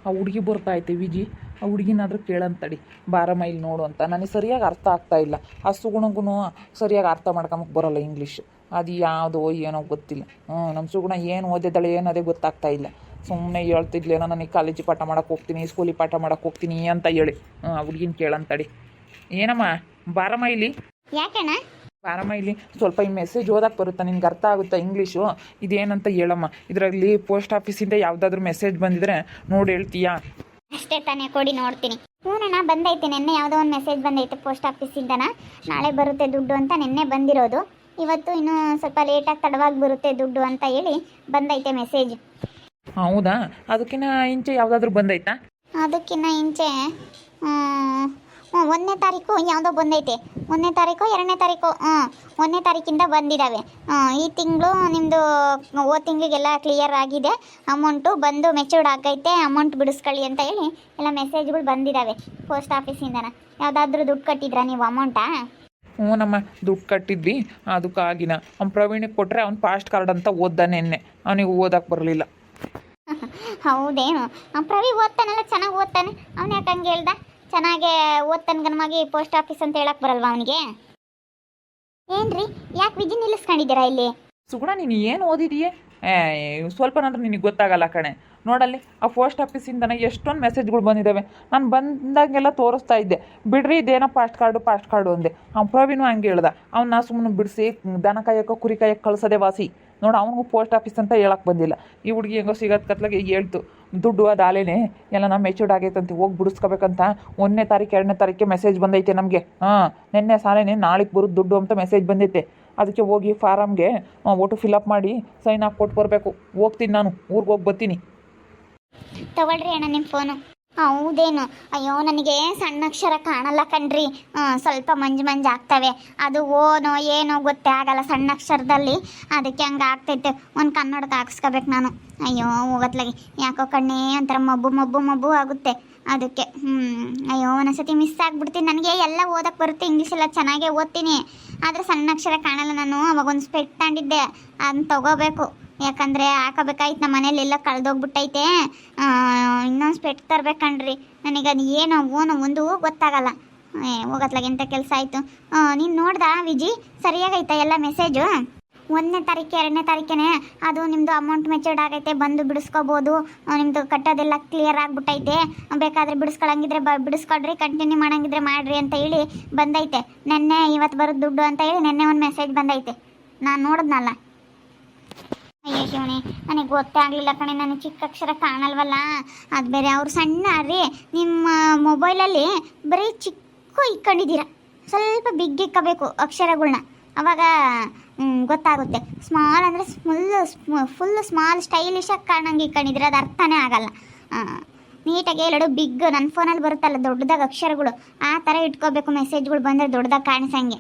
ಆ ಹುಡುಗಿ ಬರ್ತಾ ಐತೆ ವಿಜಿ, ಆ ಹುಡುಗಿನಾದ್ರೂ ಕೇಳಂತಡಿ ಬಾರಮ್ಮ ಇಲ್ಲಿ ನೋಡು ಅಂತ. ನನಗೆ ಸರಿಯಾಗಿ ಅರ್ಥ ಆಗ್ತಾ ಇಲ್ಲ. ಆ ಸುಗುಣಗೂ ಸರಿಯಾಗಿ ಅರ್ಥ ಮಾಡ್ಕೊಂಬಕ್ಕೆ ಬರೋಲ್ಲ ಇಂಗ್ಲೀಷ್. ಅದು ಯಾವುದೋ ಏನೋ ಗೊತ್ತಿಲ್ಲ. ನಮ್ಮ ಸುಗುಣ ಏನು ಓದಿದ್ದಾಳೆ ಏನು ಅದೇ ಗೊತ್ತಾಗ್ತಾ ಇಲ್ಲ. ಸುಮ್ಮನೆ ಹೇಳ್ತಿದ್ಲೇನೋ ನನಗೆ ಕಾಲೇಜಿಗೆ ಪಾಠ ಮಾಡೋಕ್ಕೆ ಹೋಗ್ತೀನಿ, ಸ್ಕೂಲಿಗೆ ಪಾಠ ಮಾಡೋಕ್ಕೆ ಹೋಗ್ತೀನಿ ಅಂತ ಹೇಳಿ. ಆ ಹುಡುಗಿನ ಕೇಳಂತಡಿ. ಏನಮ್ಮ ಬಾರಮ್ಮ ಇಲ್ಲಿ, ಯಾಕಣ್ಣ? ಬಾರಮ್ಮ ಇಲ್ಲಿ. ಸ್ವಲ್ಪ ಈ ಮೆಸೇಜ್ ಓದಕ್ಕೆ ಬರುತ್ತಾ ನಿನ್ಗೆ? ಅರ್ಥ ಆಗುತ್ತಾ ಇಂಗ್ಲೀಷು? ಇದೇನಂತ ಹೇಳಮ್ಮ. ಇದರಲ್ಲಿ ಪೋಸ್ಟ್ ಆಫೀಸಿಂದ ಯಾವುದಾದ್ರೂ ಮೆಸೇಜ್ ಬಂದಿದ್ರೆ ನೋಡಿ ಹೇಳ್ತೀಯಾ? ಅಷ್ಟೇ ತಾನೇ, ಕೊಡಿ ನೋಡ್ತೀನಿ. ಹ್ಞೂನಣ್ಣ, ಬಂದೈತೆ. ನಿನ್ನೆ ಯಾವುದೋ ಒಂದು ಮೆಸೇಜ್ ಬಂದೈತೆ ಪೋಸ್ಟ್ ಆಫೀಸಿಂದನ. ನಾಳೆ ಬರುತ್ತೆ ದುಡ್ಡು ಅಂತ ನಿನ್ನೆ ಬಂದಿರೋದು. ಇವತ್ತು ಇನ್ನೂ ಸ್ವಲ್ಪ ಲೇಟಾಗಿ ತಡವಾಗಿ ಬರುತ್ತೆ ದುಡ್ಡು ಅಂತ ಹೇಳಿ ಬಂದೈತೆ ಮೆಸೇಜ್. ಹೌದಾ? ಅದಕ್ಕಿಂತ ಇಂಚೆ ಯಾವುದಾದ್ರೂ ಬಂದೈತಾ? ಅದಕ್ಕಿಂತ ಇಂಚೆ 1ನೇ ತಾರೀಕು ಯಾವುದೋ ಬಂದೈತೆ. 1ನೇ ತಾರೀಕು 2ನೇ ತಾರೀಕು 1ನೇ ತಾರೀಕಿಂದ ಬಂದಿದ್ದಾವೆ. ಈ ತಿಂಗಳು ನಿಮ್ಮದು ಹೋದ ತಿಂಗಳಿಗೆಲ್ಲ ಕ್ಲಿಯರ್ ಆಗಿದೆ. ಅಮೌಂಟು ಬಂದು ಮೆಚೂರ್ಡ್ ಆಗೈತೆ, ಅಮೌಂಟ್ ಬಿಡಿಸ್ಕೊಳ್ಳಿ ಅಂತ ಹೇಳಿ ಎಲ್ಲ ಮೆಸೇಜ್ಗಳು ಬಂದಿದ್ದಾವೆ ಪೋಸ್ಟ್ ಆಫೀಸಿಂದನ. ಯಾವುದಾದ್ರೂ ದುಡ್ಡು ಕಟ್ಟಿದ್ರಾ ನೀವು ಅಮೌಂಟಾ? ಹ್ಞೂ ನಮ್ಮ ದುಡ್ಡು ಕಟ್ಟಿದ್ವಿ. ಅದಕ್ಕಾಗಿನ ಅವ್ನು ಪ್ರವೀಣಿಗೆ ಕೊಟ್ಟರೆ ಅವ್ನು ಪಾಸ್ಟ್ ಕಾರ್ಡ್ ಅಂತ ಓದ್ದ ನಿನ್ನೆ. ಅವನಿಗೆ ಓದಕ್ಕೆ ಬರಲಿಲ್ಲ. ಹೌದೇನು? ಪ್ರವಿ ಓದ್ತಾನಲ್ಲ, ಚೆನ್ನಾಗಿ ಓದ್ತಾನೆ. ಅವ್ನು ಯಾಕೆ ಹಂಗೆ ಹೇಳ್ದ? ಚೆನ್ನಾಗೆ ಓದ್ತಾನೆ ಗನಮಾಗಿ ಪೋಸ್ಟ್ ಆಫೀಸ್ ಅಂತ ಹೇಳಕ್ಕೆ ಬರಲ್ವಾ ಅವನಿಗೆ? ಏನ್ರಿ, ಯಾಕೆ ವಿಜಿ ನಿಲ್ಲಿಸ್ಕೊಂಡಿದ್ದೀರಾ ಇಲ್ಲಿ? ಸುಗುಣ ನೀನು ಏನು ಓದಿದೀಯೇ? ಸ್ವಲ್ಪನಾದ್ರೂ ನಿನಗೆ ಗೊತ್ತಾಗಲ್ಲ ಕಣೆ. ನೋಡಲ್ಲಿ ಆ ಪೋಸ್ಟ್ ಆಫೀಸಿಂದ ಎಷ್ಟೊಂದು ಮೆಸೇಜ್ಗಳು ಬಂದಿದ್ದಾವೆ. ನಾನು ಬಂದಾಗೆಲ್ಲ ತೋರಿಸ್ತಾ ಇದ್ದೆ, ಬಿಡ್ರಿ ಇದೇನೋ ಪಾಸ್ಟ್ ಕಾರ್ಡು ಅಂದೆ. ಅವ್ನು ಪ್ರವೀಣು ಹಂಗೆ ಹೇಳ್ದ. ಅವ್ನ ಸುಮ್ಮನೆ ಬಿಡಿಸಿ ದನ ಕಾಯಕ್ಕೋ ಕುರಿ ಕಾಯಕ್ಕೆ ಕಳ್ಸೋದೆ ವಾಸಿ. ನೋಡು, ಅವನಿಗೂ ಪೋಸ್ಟ್ ಆಫೀಸ್ ಅಂತ ಹೇಳಕ್ಕೆ ಬಂದಿಲ್ಲ. ಈ ಹುಡುಗಿ ಹೆಂಗೋ ಸಿಗೋದು ಕತ್ಲಾಗೆ ಹೇಳ್ತು, ದುಡ್ಡು ಅದು ಆಲೇನೆ ಎಲ್ಲ ನಾವು ಮೆಚೂರ್ಡ್ ಆಗೈತಂತೆ, ಹೋಗಿ ಬಿಡಿಸ್ಕೋಬೇಕಂತ 1ನೇ ತಾರೀಕು 2ನೇ ತಾರೀಕೆ ಮೆಸೇಜ್ ಬಂದೈತೆ ನಮಗೆ. ನಿನ್ನೆ ಸಾಲೇನೆ ನಾಳೆಗೆ ಬರೋದು ದುಡ್ಡು ಅಂತ ಮೆಸೇಜ್ ಬಂದೈತೆ. ಅದಕ್ಕೆ ಹೋಗಿ ಫಾರಮ್ಗೆ ಒಟ್ಟು ಫಿಲಪ್ ಮಾಡಿ ಸೈನ್ ಹಾಕಿ ಕೊಟ್ಟು ಬರಬೇಕು. ಹೋಗ್ತೀನಿ ನಾನು, ಊರಿಗೆ ಹೋಗಿ ಬರ್ತೀನಿ. ತಗೊಳ್ರಿ ಅಣ್ಣ ನಿಮ್ಮ ಫೋನು. ಹೌದೇನು? ಅಯ್ಯೋ, ನನಗೆ ಸಣ್ಣ ಅಕ್ಷರ ಕಾಣಲ್ಲ ಕಣ್ರಿ. ಸ್ವಲ್ಪ ಮಂಜು ಆಗ್ತವೆ. ಅದು ಓನೋ ಏನೋ ಗೊತ್ತೇ ಆಗಲ್ಲ ಸಣ್ಣ ಅಕ್ಷರದಲ್ಲಿ. ಅದಕ್ಕೆ ಹಂಗೆ ಆಗ್ತೈತೆ. ಒಂದು ಕನ್ನಡಕ್ಕೆ ಹಾಕ್ಸ್ಕೋಬೇಕು ನಾನು. ಅಯ್ಯೋ ಹೋಗತ್ಲಾಗಿ ಯಾಕೋ ಕಣ್ಣೇ ಒಂಥರ ಮಬ್ಬು ಆಗುತ್ತೆ. ಅದಕ್ಕೆ ಅಯ್ಯೋ ಒಂದೊಂದ್ಸತಿ ಮಿಸ್ ಆಗಿಬಿಡ್ತೀನಿ. ನನಗೆ ಎಲ್ಲ ಓದಕ್ಕೆ ಬರುತ್ತೆ, ಇಂಗ್ಲೀಷೆಲ್ಲ ಚೆನ್ನಾಗೇ ಓದ್ತೀನಿ. ಆದರೆ ಸಣ್ಣ ಅಕ್ಷರ ಕಾಣಲ್ಲ. ನಾನು ಅವಾಗ ಒಂದು ಸ್ಪೆಕ್ಟ್ ತಗೊಂಡಿದ್ದೆ, ಅದನ್ನ ತಗೋಬೇಕು. ಯಾಕಂದರೆ ಹಾಕೋಬೇಕಾಯ್ತು, ನಮ್ಮ ಮನೇಲಿ ಎಲ್ಲ ಕಳೆದೋಗ್ಬಿಟ್ಟೈತೆ. ಇನ್ನೊಂದು ಸ್ಪೆಕ್ಟ್ ತರಬೇಕಣ್ರಿ. ನನಗೆ ಅದು ಏನೋ ಒಂದು ಗೊತ್ತಾಗಲ್ಲ. ಹೋಗತ್ಲಾಗ ಎಂಥ ಕೆಲಸ ಆಯಿತು. ನೀನು ನೋಡ್ದಾ ವಿಜಿ? ಸರಿಯಾಗೈತಾ ಎಲ್ಲ ಮೆಸೇಜು? 1ನೇ ತಾರೀಕು 2ನೇ ತಾರೀಕೇ ಅದು ನಿಮ್ಮದು ಅಮೌಂಟ್ ಮೆಚೂರ್ಡ್ ಆಗೈತೆ, ಬಂದು ಬಿಡಿಸ್ಕೋಬೋದು. ನಿಮ್ಮದು ಕಟ್ಟೋದೆಲ್ಲ ಕ್ಲಿಯರ್ ಆಗಿಬಿಟ್ಟೈತೆ. ಬೇಕಾದರೆ ಬಿಡಿಸ್ಕೊಳಂಗಿದ್ರೆ ಬಿಡಿಸ್ಕೊಡ್ರಿ, ಕಂಟಿನ್ಯೂ ಮಾಡೋಂಗಿದ್ರೆ ಮಾಡಿರಿ ಅಂತ ಹೇಳಿ ಬಂದೈತೆ. ನೆನ್ನೆ ಇವತ್ತು ಬರೋದು ದುಡ್ಡು ಅಂತ ಹೇಳಿ ನೆನ್ನೆ ಒಂದು ಮೆಸೇಜ್ ಬಂದೈತೆ. ನಾನು ನೋಡಿದ್ನಲ್ಲ. ಅಯ್ಯೋ ಶಿವನೇ, ನನಗೆ ಗೊತ್ತೇ ಆಗಲಿಲ್ಲ ಕಣೆ. ನನಗೆ ಚಿಕ್ಕ ಅಕ್ಷರ ಕಾಣಲ್ವಲ್ಲ. ಅದು ಬೇರೆ ಅವ್ರು ಸಣ್ಣ ರೀ. ನಿಮ್ಮ ಮೊಬೈಲಲ್ಲಿ ಬರೀ ಚಿಕ್ಕ ಇಕ್ಕೊಂಡಿದ್ದೀರ. ಸ್ವಲ್ಪ ಬಿಗ್ ಇಕ್ಕಬೇಕು ಅಕ್ಷರಗಳ್ನ, ಅವಾಗ ಗೊತ್ತಾಗುತ್ತೆ. ಸ್ಮಾಲ್ ಅಂದರೆ ಫುಲ್ ಸ್ಮಾಲ್ ಸ್ಟೈಲಿಶಾಗಿ ಕಾಣಂಗೆ ಇಕ್ಕೊಂಡಿದ್ರೆ ಅದು ಅರ್ಥನೇ ಆಗಲ್ಲ. ನೀಟಾಗಿ ಎರಡು ಬಿಗ್ ನನ್ನ ಫೋನಲ್ಲಿ ಬರುತ್ತಲ್ಲ ದೊಡ್ಡದಾಗಿ ಅಕ್ಷರಗಳು, ಆ ಥರ ಇಟ್ಕೋಬೇಕು. ಮೆಸೇಜ್ಗಳು ಬಂದರೆ ದೊಡ್ಡದಾಗಿ ಕಾಣಿಸಂಗೆ.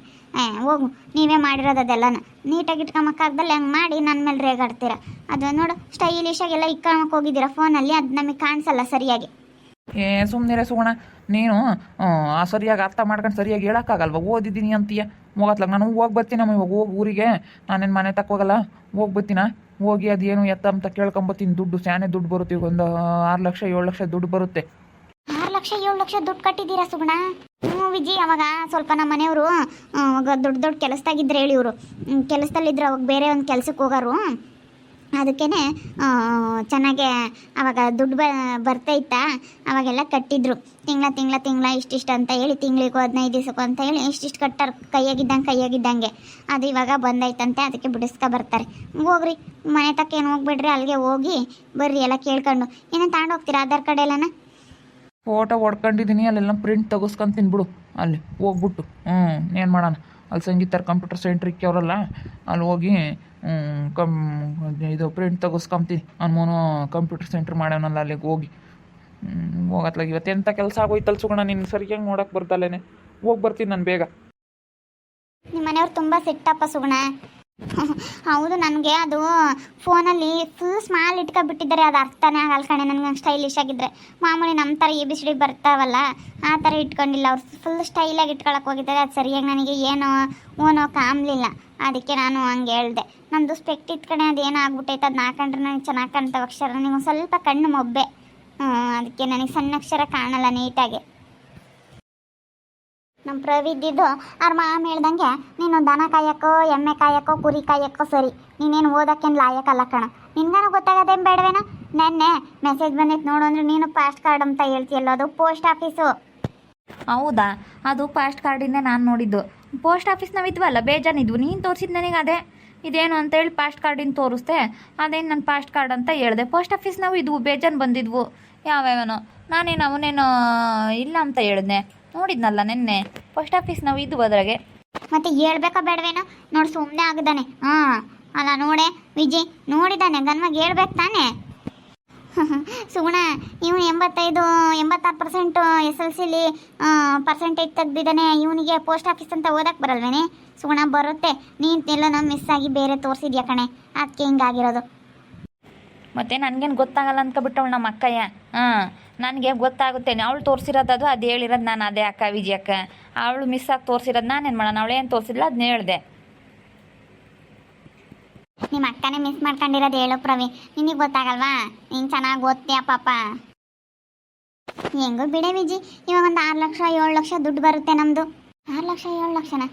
ಹೋಗು, ನೀವೇ ಮಾಡಿರೋದು ಅದೆಲ್ಲನ. ನೀಟಾಗಿ ಇಟ್ಕೊಂಬಕ್ಕಾಗ್ದಲ್ಲಿ ಹಂಗೆ ಮಾಡಿ ನನ್ನ ಮೇಲೆ ರೇಗಾಡ್ತೀರ. ಅದು ನೋಡು, ಸ್ಟೈಲಿಶಾಗೆಲ್ಲ ಇಕ್ಕೊಂಬಕ್ಕೆ ಹೋಗಿದ್ದೀರ ಫೋನಲ್ಲಿ, ಅದು ನಮಗೆ ಕಾಣಿಸಲ್ಲ ಸರಿಯಾಗಿ. ಸುಮ್ಮನೆ ಸುಗುಣ ನೀನು ಸರಿಯಾಗಿ ಅರ್ಥ ಮಾಡ್ಕೊಂಡು ಸರಿಯಾಗಿ ಹೇಳೋಕ್ಕಾಗಲ್ವ? ಓದಿದ್ದೀನಿ ಅಂತೀಯ. ಹೋಗತ್ಲಾಗ ನಾನು ಹೋಗಿ ಬರ್ತೀನಮ್ಮ. ಇವಾಗ ಹೋಗಿ ಊರಿಗೆ ನಾನೇನು ಮನೆ ತಕ್ಕೋಗಲ್ಲ. ಹೋಗಿ ಬರ್ತೀನ. ಹೋಗಿ ಅದೇನು ಎತ್ತ ಅಂತ ಕೇಳ್ಕೊಂಬತ್ತೀನಿ. ದುಡ್ಡು ಸ್ಯಾನೆ ದುಡ್ಡು ಬರುತ್ತೆ. ಈಗ ಒಂದು 6 ಲಕ್ಷ 7 ಲಕ್ಷ ದುಡ್ಡು ಬರುತ್ತೆ. 6 ಲಕ್ಷ 7 ಲಕ್ಷ ದುಡ್ಡು ಕಟ್ಟಿದ್ದೀರಾ ಸುಗುಣ? ವಿಜಿ, ಅವಾಗ ಸ್ವಲ್ಪ ನಮ್ಮ ಮನೆಯವರು ದೊಡ್ಡ ಕೆಲಸದಾಗಿದ್ರೆ ಹೇಳಿ, ಇವರು ಕೆಲಸದಲ್ಲಿದ್ದರು. ಅವಾಗ ಬೇರೆ ಒಂದು ಕೆಲಸಕ್ಕೆ ಹೋಗೋರು. ಅದಕ್ಕೇ ಚೆನ್ನಾಗೆ ಅವಾಗ ದುಡ್ಡು ಬರ್ತೈತಾ, ಅವಾಗೆಲ್ಲ ಕಟ್ಟಿದ್ರು. ತಿಂಗಳ ಇಷ್ಟಿಷ್ಟು ಅಂತ ಹೇಳಿ, ತಿಂಗಳಿಗೆ 15 ದಿವಸಕ್ಕೂ ಅಂತ ಹೇಳಿ ಇಷ್ಟಿಷ್ಟು ಕಟ್ಟಾರ ಕೈಯಾಗಿದ್ದಂಗೆ. ಅದು ಇವಾಗ ಬಂದೈತಂತೆ, ಅದಕ್ಕೆ ಬಿಡಿಸ್ಕೊ ಬರ್ತಾರೆ. ಹೋಗ್ರಿ, ಮನೆ ತಕ್ಕ ಏನು ಹೋಗ್ಬಿಡ್ರಿ, ಅಲ್ಲಿಗೆ ಹೋಗಿ ಬರ್ರಿ ಎಲ್ಲ ಕೇಳ್ಕೊಂಡು. ಏನೇನು ತಗೊಂಡೋಗ್ತೀರಾ? ಆಧಾರ್ ಕಾರ್ಡ್ ಎಲ್ಲನ ಫೋಟೋ ಹೊಡ್ಕೊಂಡಿದ್ದೀನಿ. ಅಲ್ಲೆಲ್ಲ ಪ್ರಿಂಟ್ ತೆಗೆಸ್ಕೊಂತೀನಿ ಬಿಡು. ಅಲ್ಲಿ ಹೋಗ್ಬಿಟ್ಟು ಏನು ಮಾಡೋಣ, ಅಲ್ಲಿ ಸಂಗೀತರ ಕಂಪ್ಯೂಟರ್ ಸೆಂಟ್ರಿಗೆ ಅವರಲ್ಲ, ಅಲ್ಲಿ ಹೋಗಿ ಇದು ಪ್ರಿಂಟ್ ತೆಗೆಸ್ಕೊಂತೀನಿ. ಅವನು ಕಂಪ್ಯೂಟರ್ ಸೆಂಟ್ರ್ ಮಾಡ್ಯವನಲ್ಲ, ಅಲ್ಲಿಗೆ ಹೋಗಿ ಹೋಗತ್ಲಾಗ ಇವತ್ತು ಎಂಥ ಕೆಲಸ ಆಗೋಯ್ತಲ್ಲ ಸುಗುಣ. ನಿನ್ನ ಸರಿಯಾಗಿ ನೋಡೋಕೆ ಬರ್ತಲ್ಲೇನೆ. ಹೋಗಿ ಬರ್ತೀನಿ ನಾನು ಬೇಗ. ನಿಮ್ಮ ಮನೆಯವ್ರು ತುಂಬ ಸಿಟ್ಟಪ್ಪ ಸುಗುಣ. ಹೌದು, ನನಗೆ ಅದು ಫೋನಲ್ಲಿ ಫುಲ್ ಸ್ಮಾಲ್ ಇಟ್ಕೊಬಿಟ್ಟಿದ್ದಾರೆ. ಅದು ಅರ್ಥನೇ ಆಗಲ್ಲ ಕಣೆ ನನಗೆ. ಸ್ಟೈಲಿಶ್ ಆಗಿದ್ದರೆ ಮಾಮೂಲಿ ನಮ್ಮ ಥರ ABCD ಬರ್ತಾವಲ್ಲ, ಆ ಥರ ಇಟ್ಕೊಂಡಿಲ್ಲ. ಅವ್ರು ಫುಲ್ ಸ್ಟೈಲಾಗಿ ಇಟ್ಕೊಳಕ್ಕೆ ಹೋಗಿದ್ದಾರೆ. ಅದು ಸರಿಯಾಗಿ ನನಗೆ ಓನೋ ಕಾಮ್ಲಿಲ್ಲ. ಅದಕ್ಕೆ ನಾನು ಹಂಗೆ ಹೇಳಿದೆ. ನಮ್ಮದು ಸ್ಪೆಕ್ಟ್ ಇಟ್ಕೊಂಡೆ, ಅದು ಏನೋ ಆಗ್ಬಿಟ್ಟೈತೆ. ಅದು ಹಾಕೊಂಡ್ರೆ ನನಗೆ ಚೆನ್ನಾಗಿ ಕಾಣ್ತಾವೆ ಅಕ್ಷರ. ನನಗೆ ಒಂದು ಸ್ವಲ್ಪ ಕಣ್ಣು ಮೊಬ್ಬೆ. ಅದಕ್ಕೆ ಅದಕ್ಕೆ ನನಗೆ ಸಣ್ಣಕ್ಷರ ಕಾಣಲ್ಲ ನೀಟಾಗಿ. ನಮ್ಮ ಪ್ರವಿದ್ದಿದ್ದು ಅವ್ರ ಮಾಮ ಹೇಳ್ದಂಗೆ ನೀನು ದನ ಕಾಯಕ್ಕೋ ಎಮ್ಮೆ ಕಾಯಕ್ಕೋ ಕುರಿ ಕಾಯಕ್ಕೋ ಸರಿ, ನೀನೇನು ಓದಕ್ಕೇನು ಲಾಯಕ್ಕಲ್ಲ ಕಣ. ನಿನ್ಗೇನು ಗೊತ್ತಾಗೋದೇನು ಬೇಡವೇನೋ. ನೆನ್ನೆ ಮೆಸೇಜ್ ಬಂದಿತ್ತು ನೋಡು ಅಂದ್ರೆ ನೀನು ಪಾಸ್ಟ್ ಕಾರ್ಡ್ ಅಂತ ಹೇಳ್ತೀಯಲ್ಲ, ಅದು ಪೋಸ್ಟ್ ಆಫೀಸು. ಹೌದಾ, ಅದು ಪಾಸ್ಟ್ ಕಾರ್ಡಿಂದ ನಾನು ನೋಡಿದ್ದು. ಪೋಸ್ಟ್ ಆಫೀಸ್ನಾವು ಇದ್ವಲ್ಲ ಬೇಜಾನಿದ್ವು, ನೀನು ತೋರಿಸಿದ್ದು ನನಗೆ ಅದೇ ಇದೇನು ಅಂತೇಳಿ ಪಾಸ್ಟ್ ಕಾರ್ಡಿನ ತೋರಿಸ್ದೆ. ಅದೇನು ನನ್ನ ಪಾಸ್ಟ್ ಕಾರ್ಡ್ ಅಂತ ಹೇಳಿದೆ. ಪೋಸ್ಟ್ ಆಫೀಸ್ನಾವು ಇದ್ವು ಬೇಜಾನ್ ಬಂದಿದ್ವು ಯಾವ್ಯಾವನೋ. ನಾನೇನು ಅವನೇನು ಇಲ್ಲ ಅಂತ ಹೇಳಿದ್ನೆ, ನೋಡಿದ್ನಲ್ಲ ನಿನ್ನೆ ಪೋಸ್ಟ್ ಆಫೀಸ್ನಾವು ಇದ್ವು ಅದ್ರಾಗೆ. ಮತ್ತೆ ಹೇಳ್ಬೇಕಾ ಬೇಡವೇನೋ. ನೋಡಿ ಸುಮ್ಮನೆ ಆಗದಾನೆ. ಅಲ್ಲ ನೋಡೆ ವಿಜಿ ನೋಡಿದ್ದಾನೆ ಗನ್ವಾಗ ಹೇಳ್ಬೇಕು ತಾನೆ. ಸುಗುಣ ಇವನು 86% SLCಲಿ ಪರ್ಸೆಂಟೇಜ್ ತೆಗ್ದಿದ್ದಾನೆ. ಇವನಿಗೆ ಪೋಸ್ಟ್ ಆಫೀಸ್ ಅಂತ ಓದಕ್ಕೆ ಬರಲ್ವೇನೆ? ಸುಗುಣ ಬರುತ್ತೆ, ನೀನು ಎಲ್ಲೋ ಮಿಸ್ ಆಗಿ ಬೇರೆ ತೋರಿಸಿದ್ಯಾ ಕಣೆ, ಅದಕ್ಕೆ ಹಿಂಗಾಗಿರೋದು. ಮತ್ತು ನನಗೇನು ಗೊತ್ತಾಗಲ್ಲ ಅಂದ್ಕೊಬಿಟ್ಟವಳು ನಮ್ಮ ಅಕ್ಕಯ್ಯ. ನನಗೆ ಗೊತ್ತಾಗುತ್ತೆ, ಅವಳು ತೋರಿಸಿರೋದು ಅದು ಹೇಳಿರೋದು ನಾನು ಅದೇ ಅಕ್ಕ ವಿಜಯ ಅಕ್ಕ. ಅವಳು ಮಿಸ್ ಆಗಿ ತೋರಿಸಿರೋದು ನಾನೇನು ಮಾಡೋಣ, ಅವಳೇನು ತೋರಿಸಿಲ್ಲ ಅದನ್ನ ಹೇಳಿದೆ. ನಿಮ್ಮ ಅಕ್ಕನೇ ಮಿಸ್ ಮಾಡ್ಕೊಂಡಿರೋದು ಹೇಳು ಪ್ರವಿ, ನಿನಗೆ ಗೊತ್ತಾಗಲ್ವಾ? ನೀನು ಚೆನ್ನಾಗಿ ಓದ್ತೀಯ ಪಾಪ. ಹೆಂಗೋ ಬಿಡೆ ವಿಜಿ, ಇವಾಗ ಒಂದು 6 ಲಕ್ಷ 7 ಲಕ್ಷ ದುಡ್ಡು ಬರುತ್ತೆ ನಮ್ಮದು. 6 ಲಕ್ಷ 7 ಲಕ್ಷನ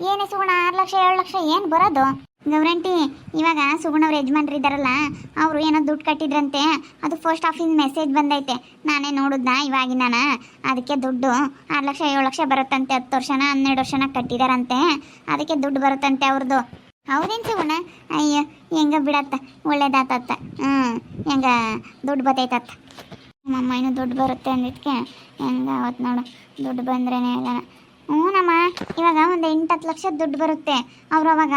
ಏನೇ ಸುಗುಣ? 6 ಲಕ್ಷ 7 ಲಕ್ಷ ಏನು ಬರೋದು ಗೌರಂಟಿ? ಇವಾಗ ಸುಗುಣವ್ರ ಯಜಮಾನ್ರು ಇದ್ದಾರಲ್ಲ, ಅವರು ಏನೋ ದುಡ್ಡು ಕಟ್ಟಿದ್ರಂತೆ, ಅದು ಪೋಸ್ಟ್ ಆಫೀಸ್ ಮೆಸೇಜ್ ಬಂದೈತೆ. ನಾನೇ ನೋಡಿದ್ನ ಇವಾಗಿನ. ಅದಕ್ಕೆ ದುಡ್ಡು 6 ಲಕ್ಷ 7 ಲಕ್ಷ ಬರುತ್ತಂತೆ. 10 ವರ್ಷನ 12 ವರ್ಷನ ಕಟ್ಟಿದಾರಂತೆ, ಅದಕ್ಕೆ ದುಡ್ಡು ಬರುತ್ತಂತೆ ಅವ್ರದ್ದು. ಹೌದೇನು ಸುಗುಣ? ಅಯ್ಯೋ ಹೆಂಗ ಬಿಡತ್ತ, ಒಳ್ಳೇದಾತತ್ತ. ಹೆಂಗ ದುಡ್ಡು ಬತ್ತೈತತ್ತ. ನಮ್ಮಮ್ಮ ಇನ್ನೂ ದುಡ್ಡು ಬರುತ್ತೆ ಅಂದಿದ್ದಕ್ಕೆ ಹೆಂಗ ಅವತ್ತು ನೋಡು ದುಡ್ಡು ಬಂದ್ರೇನೆ ಎಲ್ಲ. ನಮ್ಮ ಇವಾಗ ಒಂದು 8-10 ಲಕ್ಷ ದುಡ್ಡು ಬರುತ್ತೆ. ಅವರು ಅವಾಗ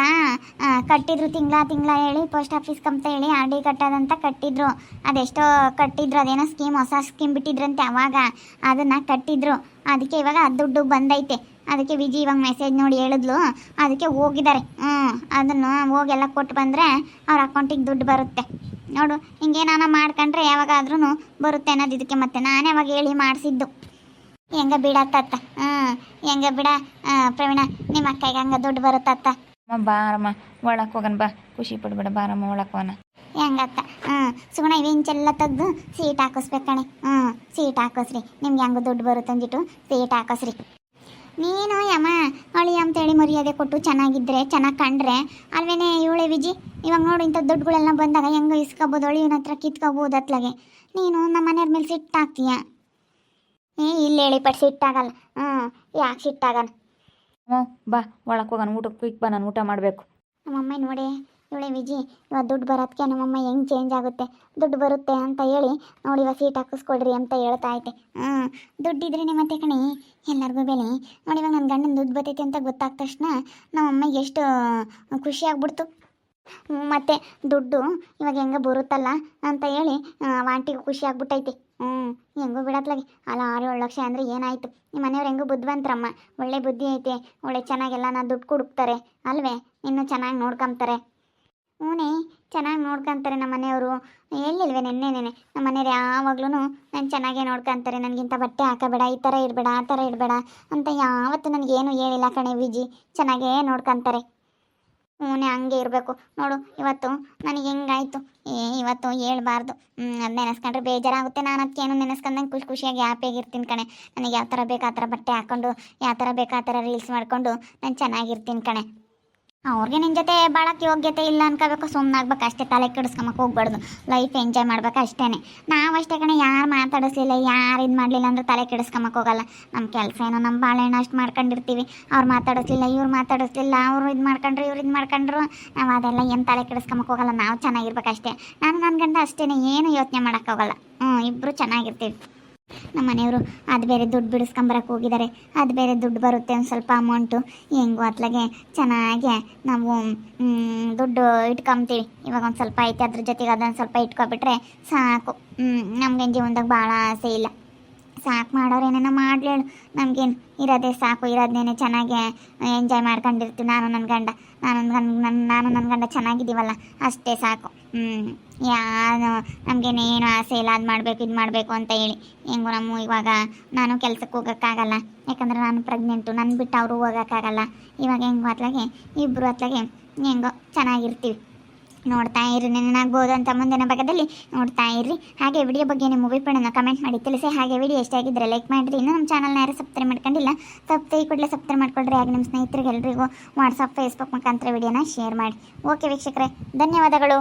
ಕಟ್ಟಿದ್ರು, ತಿಂಗಳ ಹೇಳಿ ಪೋಸ್ಟ್ ಆಫೀಸ್ಗೆ ಅಂತ ಹೇಳಿ RD ಕಟ್ಟೋದಂತ ಕಟ್ಟಿದ್ರು. ಅದೆಷ್ಟೋ ಕಟ್ಟಿದ್ರು, ಅದೇನೋ ಸ್ಕೀಮ್, ಹೊಸ ಸ್ಕೀಮ್ ಬಿಟ್ಟಿದ್ರಂತೆ ಅವಾಗ, ಅದನ್ನು ಕಟ್ಟಿದ್ರು. ಅದಕ್ಕೆ ಇವಾಗ ಅದು ದುಡ್ಡು ಬಂದೈತೆ. ಅದಕ್ಕೆ ವಿಜಿ ಇವಾಗ ಮೆಸೇಜ್ ನೋಡಿ ಹೇಳಿದ್ಲು, ಅದಕ್ಕೆ ಹೋಗಿದ್ದಾರೆ. ಅದನ್ನು ಹೋಗೆಲ್ಲ ಕೊಟ್ಟು ಬಂದರೆ ಅವ್ರ ಅಕೌಂಟಿಗೆ ದುಡ್ಡು ಬರುತ್ತೆ ನೋಡು. ಹಿಂಗೆ ನಾನು ಮಾಡ್ಕೊಂಡ್ರೆ ಯಾವಾಗಾದ್ರೂ ಬರುತ್ತೆ ಅನ್ನೋದು ಇದಕ್ಕೆ. ಮತ್ತೆ ನಾನೇ ಅವಾಗ ಹೇಳಿ ಮಾಡಿಸಿದ್ದು. ಹೆಂಗ ಬಿಡತ್ತತ್ತ? ಹೆಂಗ ಬಿಡ ಪ್ರವೀಣ, ನಿಮ್ಮ ಅಕ್ಕಗೆ ಹಂಗೆ ದುಡ್ಡು ಬರುತ್ತತ್ತ. ಬಾರಮ್ಮ ಒಳಕ್ಕೆ ಹೋಗೋಣ, ಬಾ, ಖುಷಿ ಪಡ್ಬೇಡ, ಬಾರಮ್ಮ ಒಳಕ್ಕೆ ಹೋಗೋಣ. ಹೆಂಗತ್ತ? ಸುಗುಣ ಇವೆಂಚೆಲ್ಲ ತೆಗ್ದು ಸೀಟ್ ಹಾಕಿಸ್ಬೇಕು ಕಣೆ. ಸೀಟ್ ಹಾಕಿಸ್ರಿ, ನಿಮ್ಗೆ ಹೆಂಗೆ ದುಡ್ಡು ಬರುತ್ತೆ ಅಂದ್ಬಿಟ್ಟು ಸೀಟ್ ಹಾಕಿಸ್ರಿ. ನೀನು ಯಮ್ಮ ಅಳಿ ಅಂತೇಳಿ ಮರ್ಯಾದೆ ಕೊಟ್ಟು ಚೆನ್ನಾಗಿದ್ರೆ, ಚೆನ್ನಾಗಿ ಕಂಡ್ರೆ ಅಲ್ವೇನೆ ಇವಳೆ ವಿಜಿ. ಇವಾಗ ನೋಡು ಇಂಥ ದುಡ್ಡುಗಳೆಲ್ಲ ಬಂದಾಗ ಹೆಂಗೆ ಇಸ್ಕೊಬೋದು, ಅಳಿಯನ ಹತ್ರ ಕಿತ್ಕೋಬೋದು ಅತ್ಲಾಗೆ. ನೀನು ನಮ್ಮ ಮನೆಯವ್ರ ಮೇಲೆ ಸಿಟ್ಟಾಗ್ತೀಯ. ಇಲ್ಲ ಹೇಳಿ ಪಟ್ಟು ಸಿಟ್ಟಾಗಲ್ಲ. ಯಾಕೆ ಸಿಟ್ಟಾಗಲ್ಲ? ಬಾ ಒಳಕ್ಕೆ ಹೋಗೋಣ, ಊಟಕ್ಕೆ ಕ್ವಿಕ್ ಬಾ, ನಾನು ಊಟ ಮಾಡಬೇಕು. ನಮ್ಮಮ್ಮ ನೋಡಿ ಇವಳೆ ವಿಜಿ, ಇವಾಗ ದುಡ್ಡು ಬರೋದಕ್ಕೆ ನಮ್ಮಮ್ಮ ಹೆಂಗೆ ಚೇಂಜ್ ಆಗುತ್ತೆ. ದುಡ್ಡು ಬರುತ್ತೆ ಅಂತ ಹೇಳಿ ನೋಡಿ ಇವಾಗ ಸೀಟ್ ಹಾಕಿಸ್ಕೊಡ್ರಿ ಅಂತ ಹೇಳ್ತಾ ಐತೆ. ದುಡ್ಡಿದ್ರೇ ಮತ್ತೆ ಕಣೆ ಎಲ್ಲರಿಗೂ ಬೆಲೆ. ನೋಡಿ ಇವಾಗ ನನ್ನ ಗಂಡನ ದುಡ್ಡು ಬರ್ತೈತೆ ಅಂತ ಗೊತ್ತಾದ ತಕ್ಷಣ ನಮ್ಮಮ್ಮಗೆ ಎಷ್ಟು ಖುಷಿ ಆಗ್ಬಿಡ್ತು. ಮತ್ತು ದುಡ್ಡು ಇವಾಗ ಹೆಂಗೆ ಬರುತ್ತಲ್ಲ ಅಂತ ಹೇಳಿ ವಾಂಟಿಗೂ ಖುಷಿ ಆಗ್ಬಿಟ್ಟೈತೆ. ಹೆಂಗೂ ಬಿಡತ್ಲಾಗೆ ಅಲ್ಲ 6-7 ಲಕ್ಷ ಅಂದರೆ ಏನಾಯಿತು? ನಿಮ್ಮ ಮನೆಯವ್ರು ಹೆಂಗೂ ಬುದ್ಧಿವಂತರಮ್ಮ, ಒಳ್ಳೆ ಬುದ್ಧಿ ಐತೆ, ಒಳ್ಳೆ ಚೆನ್ನಾಗೆಲ್ಲ ದುಡ್ಡು ಕೊಡುತ್ತಾರೆ ಅಲ್ವೇ, ಇನ್ನೂ ಚೆನ್ನಾಗಿ ನೋಡ್ಕೊಂತಾರೆ. ಚೆನ್ನಾಗಿ ನೋಡ್ಕೊಂತಾರೆ ನಮ್ಮ ಮನೆಯವರು. ಎಲ್ಲಿಲ್ವೇ ನೆನ್ನೆ ನಮ್ಮ ಮನೆಯವ್ರು ಯಾವಾಗ್ಲೂ ನಾನು ಚೆನ್ನಾಗೇ ನೋಡ್ಕೊಂತಾರೆ. ನನಗಿಂತ ಬಟ್ಟೆ ಹಾಕಬೇಡ, ಈ ಥರ ಇರಬೇಡ, ಆ ಥರ ಇರಬೇಡ ಅಂತ ಯಾವತ್ತೂ ನನಗೇನು ಹೇಳಿಲ್ಲ ಕಣೆ ವಿಜಿ. ಚೆನ್ನಾಗೇ ನೋಡ್ಕೊಂತಾರೆ. ಹಂಗೆ ಇರಬೇಕು ನೋಡು. ಇವತ್ತು ನನಗೆ ಹೆಂಗಾಯಿತು, ಇವತ್ತು ಹೇಳ್ಬಾರ್ದು. ಅದು ನೆನೆಸ್ಕೊಂಡ್ರೆ ಬೇಜಾರಾಗುತ್ತೆ. ನಾನು ಅದಕ್ಕೇನು ನೆನೆಸ್ಕೊಂಡಂಗೆ ಖುಷಿಯಾಗಿ ಹ್ಯಾಪಿಯಾಗಿರ್ತೀನಿ ಕಣೆ. ನನಗೆ ಯಾವ ಥರ ಬೇಕು ಆ ಥರ ಬಟ್ಟೆ ಹಾಕ್ಕೊಂಡು, ಯಾವ ಥರ ಬೇಕು ಆ ಥರ ರೀಲ್ಸ್ ಮಾಡಿಕೊಂಡು ನಾನು ಚೆನ್ನಾಗಿರ್ತೀನಿ ಕಣೆ. ಅವ್ರಿಗೆ ನಿನ್ನ ಜೊತೆ ಭಾಳಕ್ಕೆ ಯೋಗ್ಯತೆ ಇಲ್ಲ ಅನ್ಕೋಬೇಕು, ಸುಮ್ಮನೆ ಆಗ್ಬೇಕು ಅಷ್ಟೇ. ತಲೆ ಕೆಡಿಸ್ಕೊಂಬಕ್ಕೆ ಹೋಗ್ಬಾರ್ದು, ಲೈಫ್ ಎಂಜಾಯ್ ಮಾಡ್ಬೇಕು ಅಷ್ಟೇ. ನಾವು ಅಷ್ಟೇ ಕಣೆ, ಯಾರು ಮಾತಾಡಿಸ್ಲಿಲ್ಲ, ಯಾರು ಇದು ಮಾಡಲಿಲ್ಲ ಅಂದ್ರೆ ತಲೆ ಕೆಡಿಸ್ಕೊಂಬಕ್ಕೆ ಹೋಗಲ್ಲ. ನಮ್ಮ ಕೆಲಸ ಏನೋ ನಮ್ಮ ಬಾಳೆಹಣ್ಣು ಅಷ್ಟು ಮಾಡ್ಕೊಂಡಿರ್ತೀವಿ. ಅವ್ರು ಮಾತಾಡಿಸ್ಲಿಲ್ಲ, ಇವ್ರು ಮಾತಾಡಿಸ್ಲಿಲ್ಲ, ಅವರು ಇದು ಮಾಡ್ಕೊಂಡ್ರು, ಇವ್ರು ಇದು ಮಾಡ್ಕೊಂಡ್ರು, ನಾವು ಅದೆಲ್ಲ ಏನು ತಲೆ ಕೆಡಿಸ್ಕೊಂಬಕ್ಕೆ ಹೋಗಲ್ಲ. ನಾವು ಚೆನ್ನಾಗಿರ್ಬೇಕು ಅಷ್ಟೇ. ನಾನು ನನ್ನ ಗಂಡ ಅಷ್ಟೇ, ಏನು ಯೋಚನೆ ಮಾಡೋಕ್ಕಾಗಲ್ಲ. ಇಬ್ಬರು ಚೆನ್ನಾಗಿರ್ತೀವಿ. ನಮ್ಮ ಮನೆಯವರು ಅದು ಬೇರೆ ದುಡ್ಡು ಬಿಡಿಸ್ಕೊಂಬರಕ್ಕೆ ಹೋಗಿದ್ದಾರೆ. ಅದು ಬೇರೆ ದುಡ್ಡು ಬರುತ್ತೆ, ಒಂದು ಸ್ವಲ್ಪ ಅಮೌಂಟು. ಹೆಂಗೋ ಅತ್ಲಾಗೆ ಚೆನ್ನಾಗೆ ನಾವು ದುಡ್ಡು ಇಟ್ಕೊಂತೀವಿ. ಇವಾಗ ಒಂದು ಸ್ವಲ್ಪ ಐತೆ, ಅದ್ರ ಜೊತೆಗೆ ಅದನ್ನು ಸ್ವಲ್ಪ ಇಟ್ಕೊಬಿಟ್ರೆ ಸಾಕು. ನಮ್ಗೆ ಜೀವನದಾಗ ಭಾಳ ಆಸೆ ಇಲ್ಲ. ಸಾಕು ಮಾಡೋರು ಏನೇನೋ ಮಾಡಲೇಳು, ನಮಗೇನು ಇರೋದೇ ಸಾಕು. ಇರೋದನ್ನೇ ಚೆನ್ನಾಗಿ ಎಂಜಾಯ್ ಮಾಡ್ಕೊಂಡಿರ್ತೀವಿ ನಾನು ನನ್ನ ಗಂಡ. ನಾನು ನನ್ನ ಗಂಡ ಚೆನ್ನಾಗಿದ್ದೀವಲ್ಲ ಅಷ್ಟೇ ಸಾಕು. ಯಾರು ನಮಗೇನೇನು ಆಸೆ ಇಲ್ಲ, ಅದು ಮಾಡಬೇಕು ಇದು ಮಾಡಬೇಕು ಅಂತ ಹೇಳಿ. ಹೆಂಗೋ ನಮ್ಮ ಇವಾಗ ನಾನು ಕೆಲ್ಸಕ್ಕೆ ಹೋಗೋಕ್ಕಾಗಲ್ಲ, ಯಾಕಂದರೆ ನಾನು ಪ್ರೆಗ್ನೆಂಟು. ನನ್ನ ಬಿಟ್ಟು ಅವರು ಹೋಗೋಕ್ಕಾಗಲ್ಲ. ಇವಾಗ ಹೆಂಗೋ ಅತ್ಲಾಗೆ ಇಬ್ಬರು ಅತ್ಲಾಗೆ ಹೆಂಗೋ ಚೆನ್ನಾಗಿರ್ತೀವಿ. ನೋಡ್ತಾ ಇರಿ, ನೆನನಾಗ್ಬೋದು ಅಂತ ಮುಂದಿನ ಭಾಗದಲ್ಲಿ ನೋಡ್ತಾ ಇರ್ರಿ. ಹಾಗೆ ವಿಡಿಯೋ ಬಗ್ಗೆ ನಿಮ್ಮ ಅಭಿಪ್ರಾಯನ ಕಮೆಂಟ್ ಮಾಡಿ ತಿಳಿಸಿ. ಹಾಗೆ ವಿಡಿಯೋ ಇಷ್ಟ ಆಗಿದ್ದರೆ ಲೈಕ್ ಮಾಡಿರಿ. ಇನ್ನೂ ನಮ್ಮ ಚಾನಲ್ನ ಯಾರು ಸಬ್ಸ್ಕ್ರೈಬ್ ಮಾಡ್ಕೊಂಡಿಲ್ಲ, ಈ ಕೂಡಲೇ ಸಬ್ಸ್ಕ್ರೈಬ್ ಮಾಡ್ಕೊಳ್ರಿ. ಹಾಗೆ ನಿಮ್ಮ ಸ್ನೇಹಿತರಿಗೆ ಎಲ್ರಿಗೂ ವಾಟ್ಸಪ್ ಫೇಸ್ಬುಕ್ ಮುಖಾಂತರ ವಿಡಿಯೋನ ಶೇರ್ ಮಾಡಿ. ಓಕೆ ವೀಕ್ಷಕರೇ, ಧನ್ಯವಾದಗಳು.